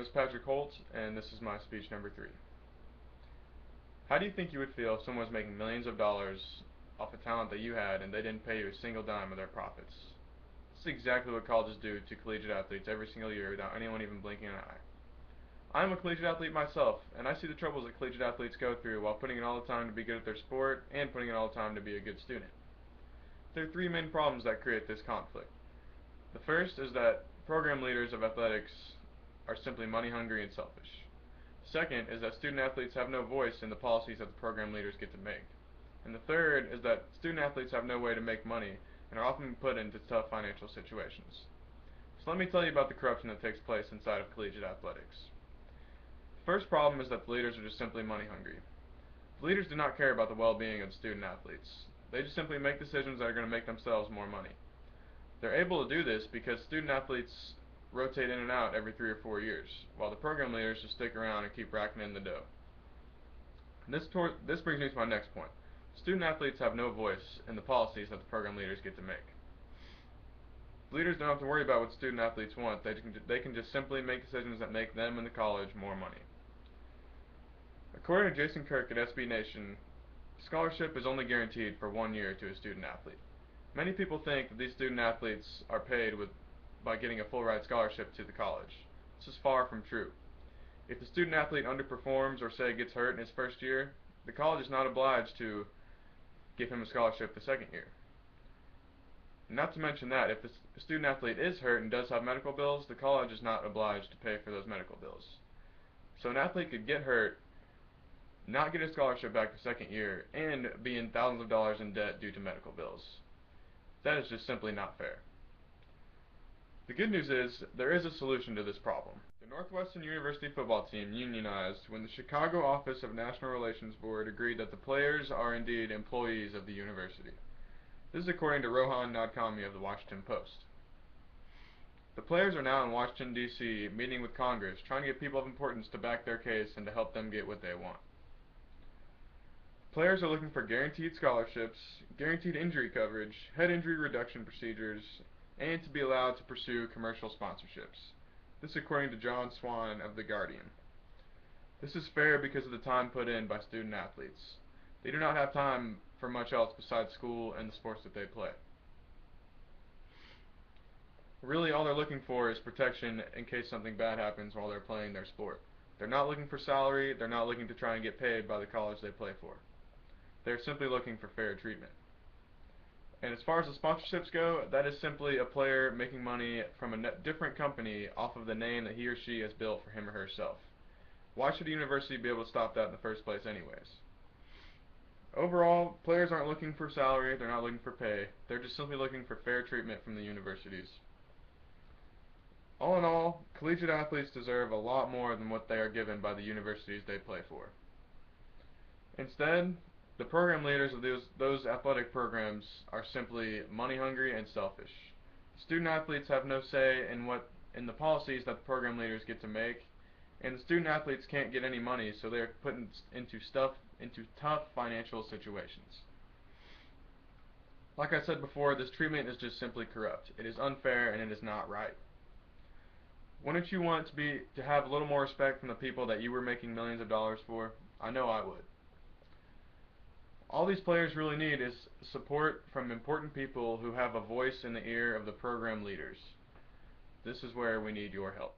is Patrick Holt, and this is my speech number 3. How do you think you would feel if someone was making millions of dollars off a talent that you had and they didn't pay you a single dime of their profits? This is exactly what colleges do to collegiate athletes every single year without anyone even blinking an eye. I'm a collegiate athlete myself, and I see the troubles that collegiate athletes go through while putting in all the time to be good at their sport and putting in all the time to be a good student. There are 3 main problems that create this conflict. The first is that program leaders of athletics are simply money hungry and selfish. Second is that student athletes have no voice in the policies that the program leaders get to make. And the third is that student athletes have no way to make money and are often put into tough financial situations. So let me tell you about the corruption that takes place inside of collegiate athletics. The first problem is that the leaders are just simply money hungry. The leaders do not care about the well-being of the student athletes. They just simply make decisions that are going to make themselves more money. They're able to do this because student athletes rotate in and out every 3 or 4 years, while the program leaders just stick around and keep racking in the dough. This brings me to my next point. Student athletes have no voice in the policies that the program leaders get to make. The leaders don't have to worry about what student athletes want. They can just simply make decisions that make them and the college more money. According to Jason Kirk at SB Nation, scholarship is only guaranteed for 1 year to a student athlete. Many people think that these student athletes are paid by getting a full ride scholarship to the college. This is far from true. If the student athlete underperforms or say gets hurt in his first year, the college is not obliged to give him a scholarship the second year. Not to mention that if the student athlete is hurt and does have medical bills, the college is not obliged to pay for those medical bills. So an athlete could get hurt, not get a scholarship back the second year, and be in thousands of dollars in debt due to medical bills. That is just simply not fair. The good news is, there is a solution to this problem. The Northwestern University football team unionized when the Chicago Office of National Relations Board agreed that the players are indeed employees of the university. This is according to Rohan Nadkami of the Washington Post. The players are now in Washington, D.C., meeting with Congress, trying to get people of importance to back their case and to help them get what they want. Players are looking for guaranteed scholarships, guaranteed injury coverage, head injury reduction procedures, and to be allowed to pursue commercial sponsorships. This is according to John Swan of The Guardian. This is fair because of the time put in by student athletes. They do not have time for much else besides school and the sports that they play. Really, all they're looking for is protection in case something bad happens while they're playing their sport. They're not looking for salary, they're not looking to try and get paid by the college they play for. They're simply looking for fair treatment. And as far as the sponsorships go, that is simply a player making money from a different company off of the name that he or she has built for him or herself. Why should a university be able to stop that in the first place anyways? Overall, players aren't looking for salary, they're not looking for pay, they're just simply looking for fair treatment from the universities. All in all, collegiate athletes deserve a lot more than what they are given by the universities they play for. Instead, the program leaders of those athletic programs are simply money hungry and selfish. Student athletes have no say in the policies that the program leaders get to make, and the student athletes can't get any money, so they're put into tough financial situations. Like I said before, this treatment is just simply corrupt. It is unfair and it is not right. Wouldn't you want to have a little more respect from the people that you were making millions of dollars for? I know I would. All these players really need is support from important people who have a voice in the ear of the program leaders. This is where we need your help.